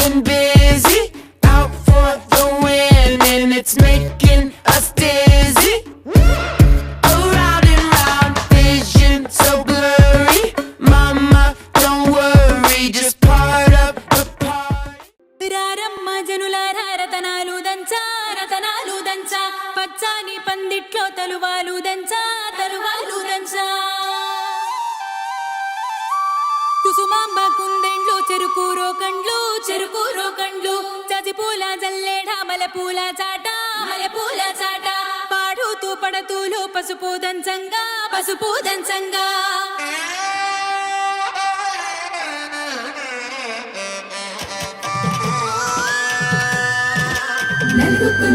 been busy, out for the win, and it's making us dizzy. Around and round, vision so blurry. Mama, don't worry, just part of the party. రారమ్మ జనులారా రతనాలు దంచా రతనాలు దంచా పచ్చాని పందిట్లో తలువాలు దంచా తలువాలు దంచా కుసుమాంబ కుందెండ్లు చెరుకు రోకండ్లు చజిపూల జల్లేడ మలపూల చాట పాడుతూ పడతూలు పసుపు దంచంగా నలుగుకు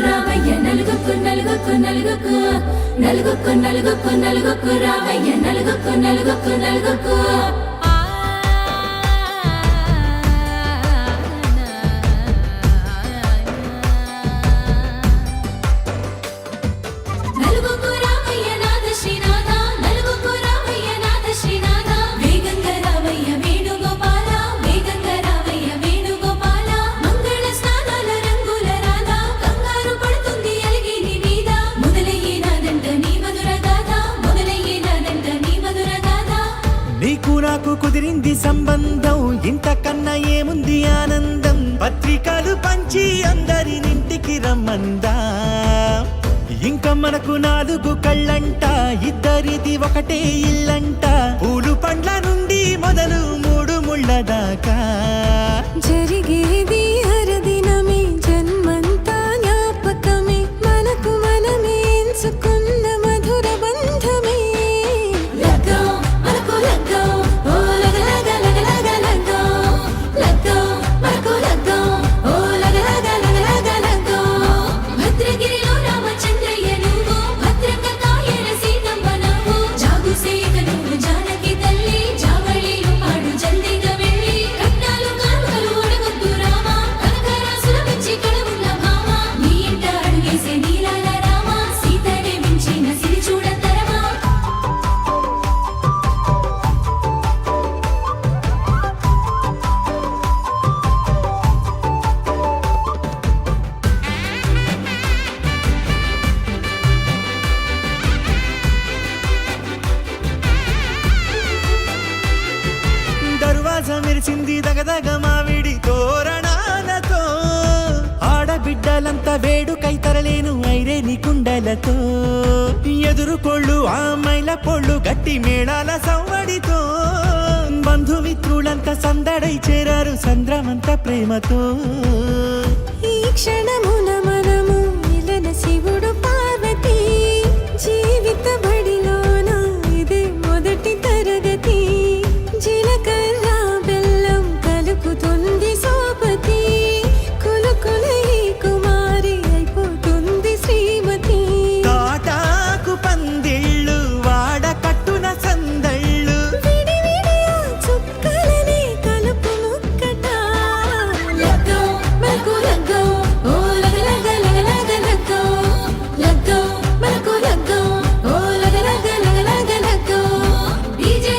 రామయ్య నలుగుకు రామయ్య నలుగుకు నీకు నాకు కుదిరింది సంబంధం, ఇంతకన్నా ఏముంది ఆనందం. పత్రికలు పంచి అందరినింటికి రమ్మందా, ఇంకా మనకు 4 కళ్ళంట, ఇద్దరిది ఒకటే ఇల్లంట. పూలు పండ్ల నుండి మొదలు 3 ముళ్ళ దాకా జరిగేది హరదినమే, జన్మంతా జ్ఞాపకమే, మనకు మనమే ఎంచుకున్న మధుర బంధమే. మెరిసింది దగదగ మావిడి తోరణాలతో, ఆడబిడ్డలంతా వేడుకై తరలేను ఐరేని కుండలతో. ఎదురుకోళ్ళు ఆ మైల పొళ్ళు గట్టి మేళాల సవ్వడితో, బంధుమిత్రులంతా సందడై చేరారు సంద్రమంత ప్రేమతో. ఈ క్షణమున మనము ఇలన శివుడు పార్వతి, జీవిత బడిలోన ఇదే మొదటి తరగతి. జీలకర్ర బెల్లం కలుపుతుంది సోపతి, కులుకులై కుమారి అయిపోతుంది శ్రీమతి. కాటాకు పందిళ్ళు వాడ కట్టున సందళ్ళు, విడివిడియా చుక్కలనే కలుపు ముక్కట. లగ్గో మనకు లగ్గో, ఓ లగలగ లగ్గో, లగ్గో మనకు లగ్గో, ఓ లగలగ లగ్గో. డీజే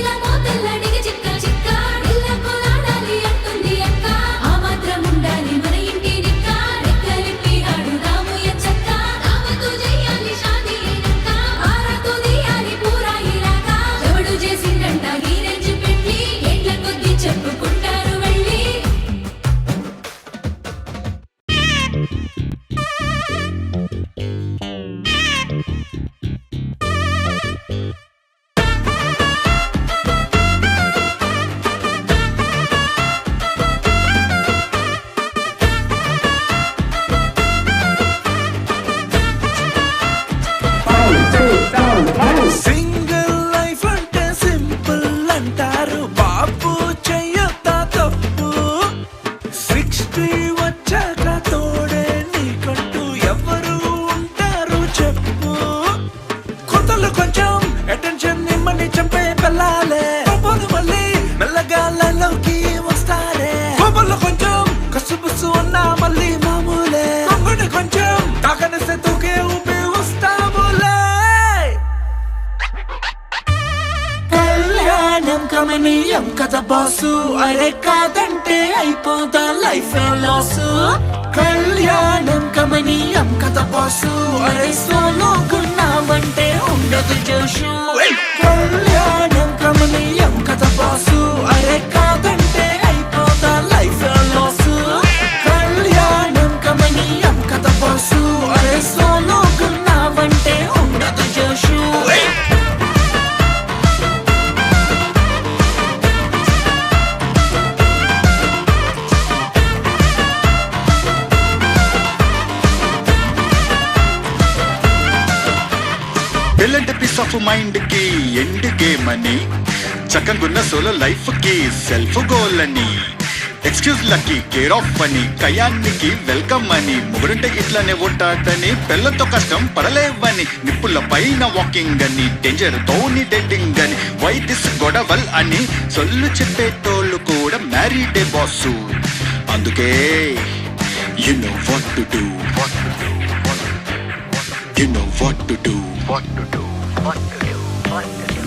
కమనీయం కదా బాసు అరే కాదంటే అయిపోదా లైఫ్ లాసు కళ్యాణం కమనీయం కదా బాసు అరే సోలో గున్నామంటే ఉండదు జోషు కళ్యాణం కమనీయం కదా బాసు అరే కాదంటే అయిపోదా లైఫ్ లాసు కళ్యాణం కమనీయం కదా బాసు అరే సోలో గున్నామంటే ఉండదు జోషు పెళ్ళంటే పీస్ ఆఫ్ మైండ్ కి ఎండ్ గేమ్ అని చక్కగున్న సోలో లైఫ్ కి సెల్ఫ్ గోల్ అని ఎక్స్క్యూజ్ లకి కేర్ ఆఫ్ అని కయానికి వెల్కమ్ అని ముగ్గురుంటే ఇట్లానే ఉంటాడని పెళ్ళతో కష్టం పడలేవని నిప్పుల పైన వాకింగ్ అని డేంజర్ తోని డేటింగ్ అని వైదిస్ గొడవల్ అని సొల్లు చెప్పేటోళ్ళు కూడా మ్యారీడే బాసు అందుకే you know what to do You know what to do. What to do. What to do. What to do.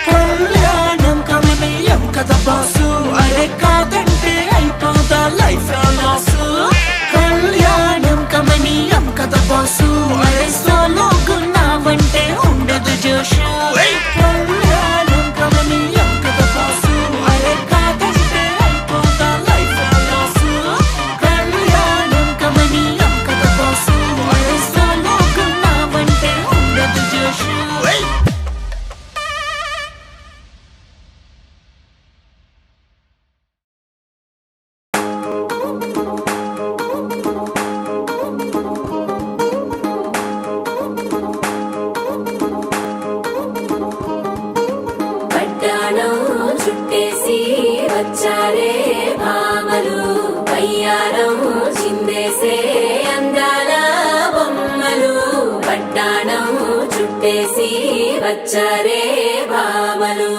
కళ్యాణం కమనీయం కదా బాసు అరే కాదంటే అయిపోదా లైఫ్ లాసు కళ్యాణం కమనీయం కదా బాసు అరే సోలో గున్నామంటే ఉండదు జోషు కళ్యాణం కమనీయం కదా బాసు అరే కాదంటే అయిపోదా లైఫ్ లాసు కళ్యాణం కమనీయం కదా బాసు అరే సోలో గున్నామంటే ఉండదు జోషు పట్టాణం చుట్టేసి వచ్చారే భామలు వయ్యారం చిందేసే అందాల బొమ్మలు పట్టాణం చుట్టేసి వచ్చారే భామలు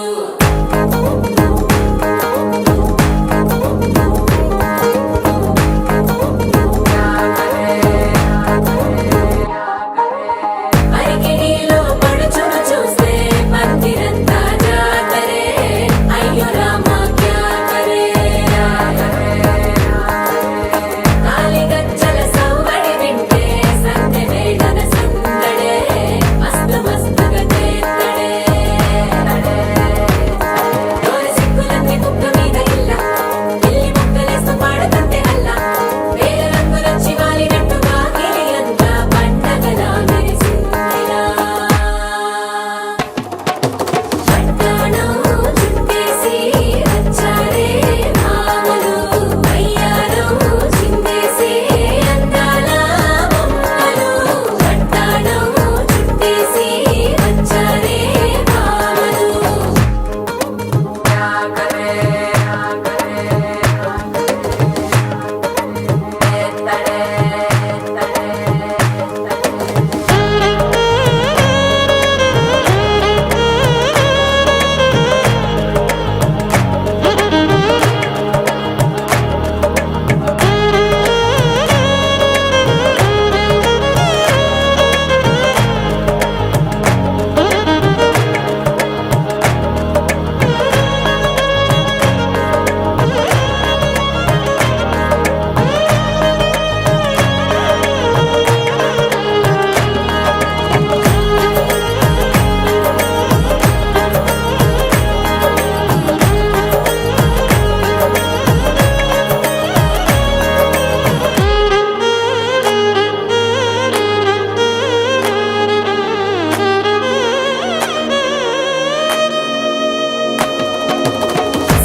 అరికిడిలో పడుచును చూస్తే మందిరంతా జాతరే అయ్యో రామా క్యా కరే కాలిగజ్జల సవ్వడి వింటే సందె వేళన సందడే మస్తు మస్తుగా చేత్తడే డోల సిక్కులన్నీ కుక్క మీద ఇల్ల పిల్లి ముక్కలేస్తూ పాడుతుంటే అల్లా వేల రంగులొచ్చి వాలినట్టుగా గిలి అంతా పండగలా మెరిసిందిలా పట్టాణం చుట్టేసి వచ్చారే భామలు వయ్యారం చిందేసే అందాల బొమ్మలు పట్టాణం చుట్టేసి వచ్చారే భామలు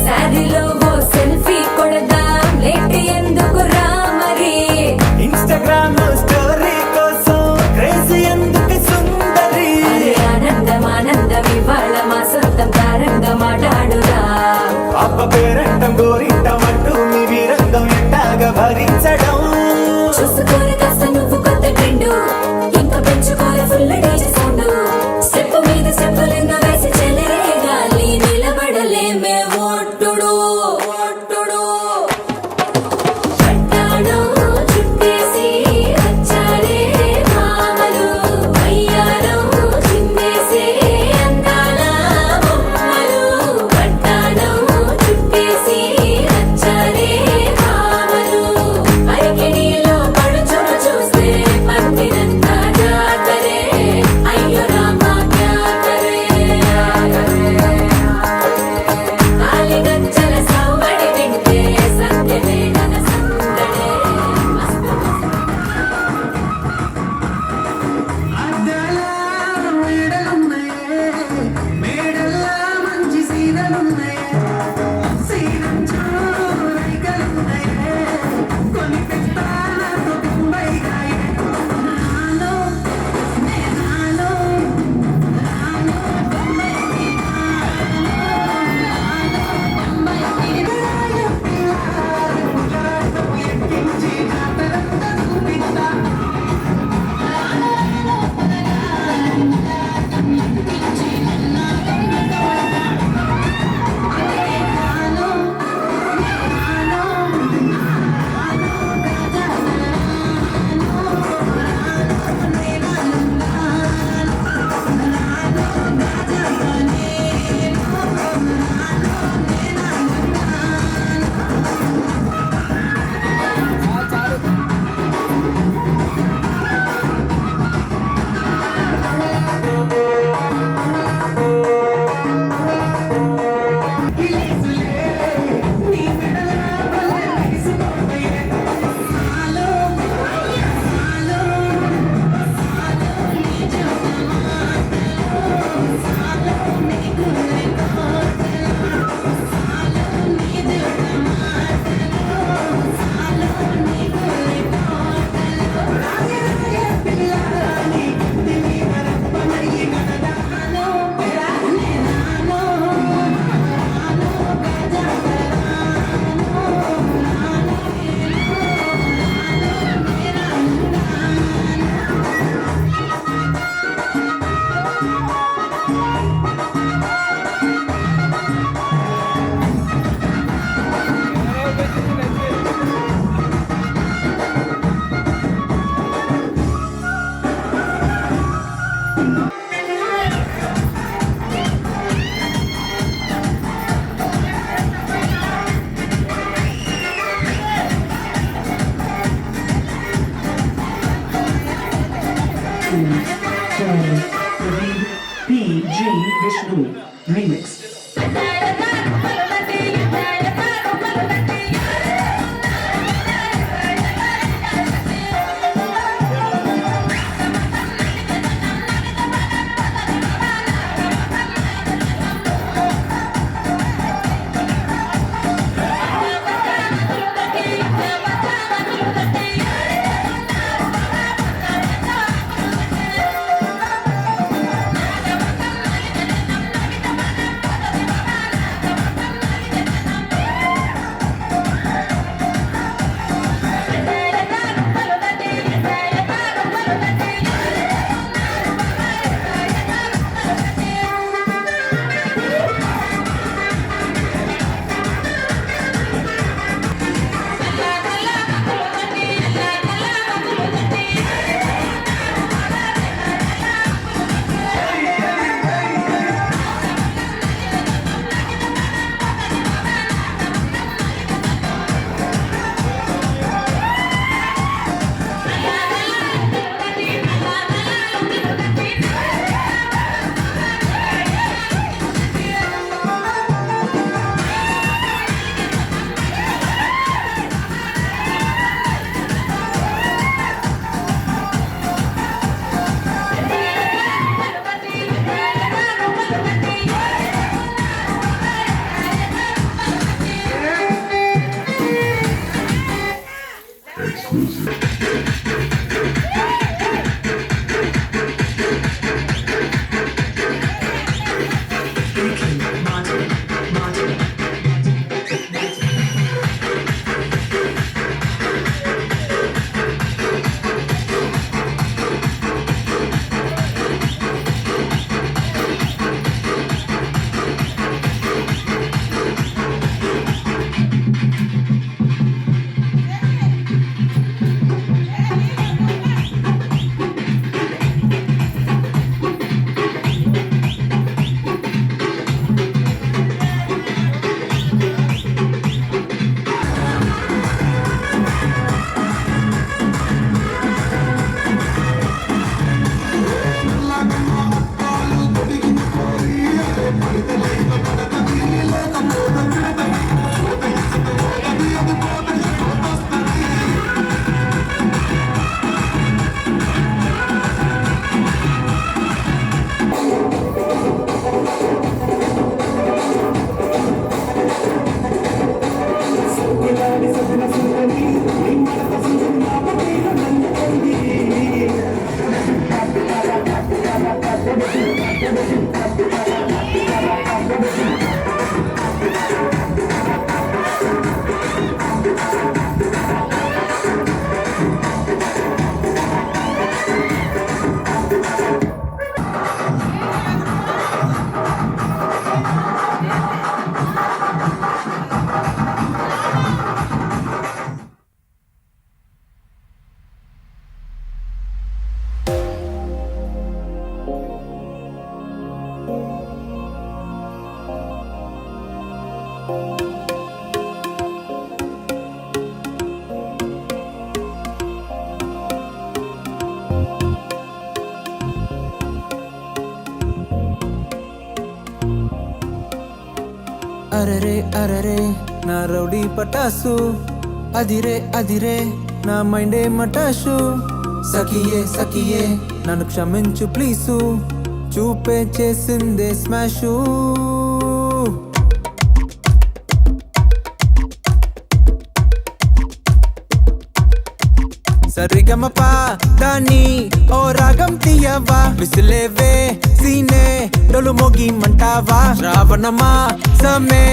శారీలో ఓ సెల్ఫీ కొడదాం లేట్ ఎందుకు రా మరి ఇన్స్టాగ్రామ్ స్టోరీ కోసం క్రేజీ ఎందుకు సుందరి అరే ఆనందం ఆనందం ఇవాళ మా సొంతం తారంగా మాట్లాడురా అప్ప పేరంటం గోరింటం అంటూ మీ వీరంగం ఎట్టాగా భరించడం చూసుకోరు కాస్త నువ్వు కొత్త ట్రెండ్ ఇంకా పెంచుకోరు ఫుల్ డీజే సౌండ్ స్టెప్ మీద స్టెప్పులెన్నో వేసి చెలే గాలి నిలబడలేమే ఒట్టుడు ఒట్టుడు పట్టాణం చుట్టేసి వచ్చారే భామలు వయ్యారం చిందేసే అందాల Vishnu remix. అరరే అరరే నా రౌడీ పటాసు అదిరే అదిరే నా మైండే మటాషు సఖియే సఖియే నన్ను క్షమించు ప్లీజు చూపే చేసిందే స్మాషు సరిగమపా దాన్ని ఓ రాగం తీయవా విసిలేవే సీనే డొలు మోగి మంటావా శ్రావణమా సమే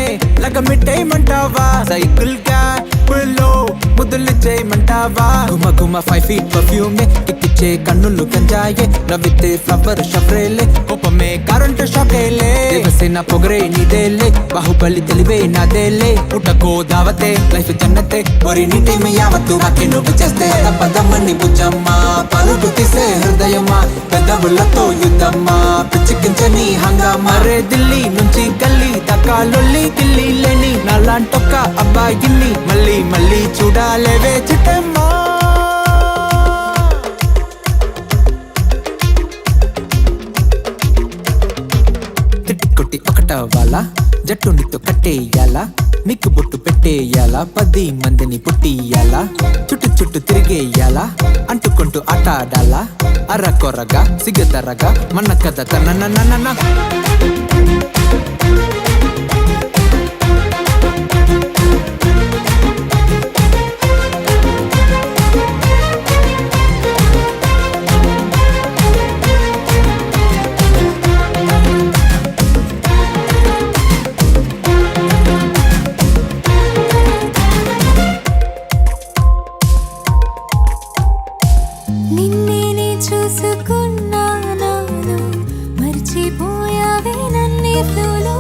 లగమిట్టేయమంటావా సైకిల్ గా పుల్లో ముద్దులు చేయమంటావా గుమ గుమ 5 feet పర్ఫ్యూమ్ కిక్కిచ్చే కన్నులు గంజాయే నవ్వితే ఫ్లవర్ షఫ్రేలే కోపమే కరెంట్ షాకేలే దేవసేన పొగరే నీదేలే బాహుబలి తెలివే నాదేలే పుట్టకో దావతే లైఫ్ జన్నతే ఒరి నీ టైం యావత్తు నాకే నువ్వు చేస్తే పదమని బుజ్జమ్మా పరుగు తీసే హృదయమా పెదవులతో యుద్ధమ్మా పిచ్చికించని హంగామా రే ఢిల్లీ నుంచి గల్లీ దాకా లొల్లి గిల్లి లేని నాలాంటొక్క అబ్బాయిని మళ్ళీ మళ్ళీ చూడాలేవే చిట్టమ్మా జట్టు నీతో కట్టేయాలా నీకు బొట్టు పెట్టేయాలా 10 మందిని పుట్టియాలా చుట్టు చుట్టూ తిరిగేయాలా అంటుకుంటూ ఆట ఆడాలా అరకొరగా సిగతరగా మన కథ తన నిన్నే చూసుకున్నాను మర్చిపోయావే నన్నే ఫ్లోలో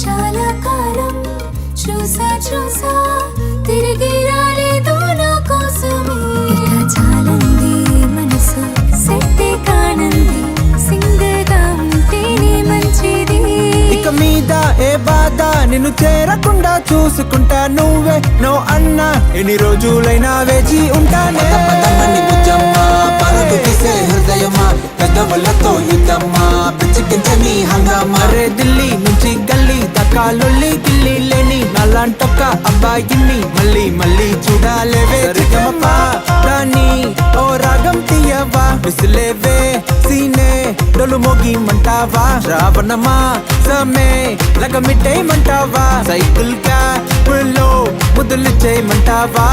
చాలా కాలం చూసా తిరిగి రాలేదు నా కోసమే ఇక చాలంది మనసు సెట్టే కానంది సింగిల్ గా ఉంటేనే మంచిది ఇక మీద ఏ బాధ నిన్ను చేరకుండా చూసుకుంటా నువ్వే నో అన్నా ఎన్ని రోజులైనా వేచి ఉంటానే పరుగు తీసే హృదయమా పెద్దవులతో యుద్ధమా పిచ్చికించని హంగామా రే ఢిల్లీ నుంచి గల్లీ దాకా లొల్లి గిల్లి లేని నాలాంటొక్క అబ్బాయిని మళ్ళీ మళ్ళీ చూడాలేవే రిగమపా రాణి ఓ రాగం తీయవా విసిలేవే సీనే డొలు మోగిమంటావా శ్రావణమా సమే లగమిట్టేయమంటావా సైకిల్ కా పుల్లో ముద్దులు చేయమంటావా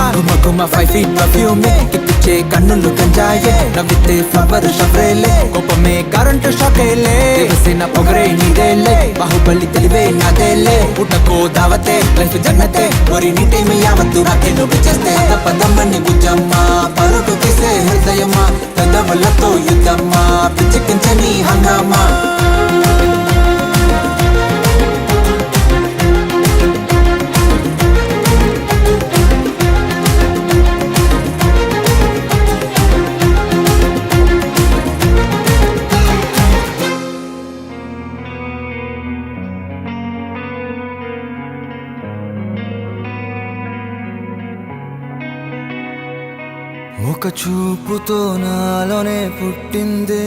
గుమ 5 feet పర్ఫ్యూమే కిప్పిచ్చే కన్నులు గంజాయే నవ్వితే ఫ్లవర్ షవ్రేలే కోపమే కరెంటు షాకేలే దేవసేన పొగరే నీదేలే బాహుబలి తెలివే నాదేలే పుట్టకో దావతే లైఫ్ జన్నతే ఒరి నీటే మీ యావత్తు నాకే నువ్వు చేస్తే పదమ్మని బుజ్జమ్మా పరుగు తీసే హృదయమా పెద్దవులతో యుద్ధమ్మా పిచ్చికించని హంగామా ఒక చూపుతో నాలోనే పుట్టిందే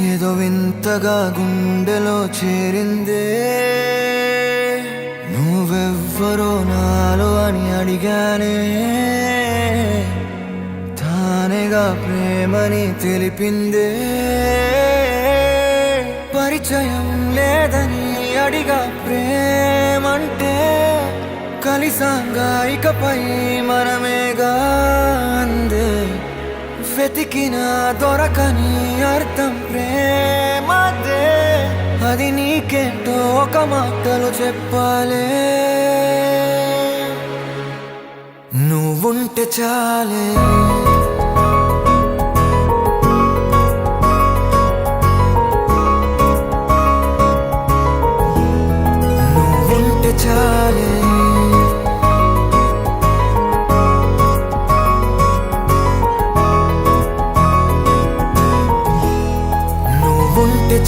ఏదో వింతగా గుండెలో చేరిందే నువ్వెవ్వరో నాలో అని అడిగానే తానేగా ప్రేమని తెలిపిందే పరిచయం లేదని అడిగా ప్రేమంటే కలిసాంగా ఇకపై మనమేగా అందే వెతికిన దొరకని అర్థం ప్రేమదే అది నీకేంటో ఒక మాటలు చెప్పాలే నువ్వుంటే చాలే నువ్వుంటే చాలే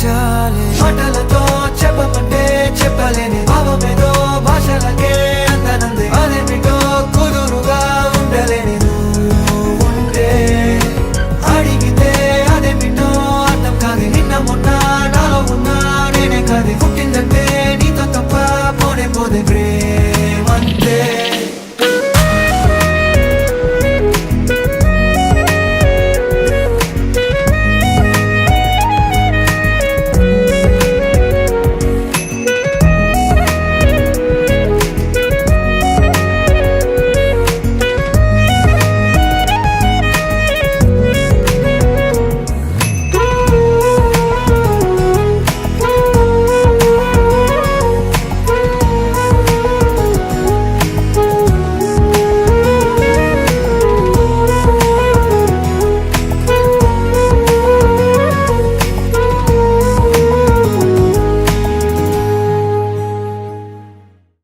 చాలే మాటలతో చెప్పమంటే చెప్పలేని భావమేదో భాషలకే అందనంది అదేమిటో కుదురుగా ఉండలేని నువ్వుంటే అడిగితే అదేమిటో అర్థం కాదు నిన్న మొన్న నాలో ఉన్నా నేనే కాదు పుట్టిందంటే నీతో తప్ప పోనే పోదే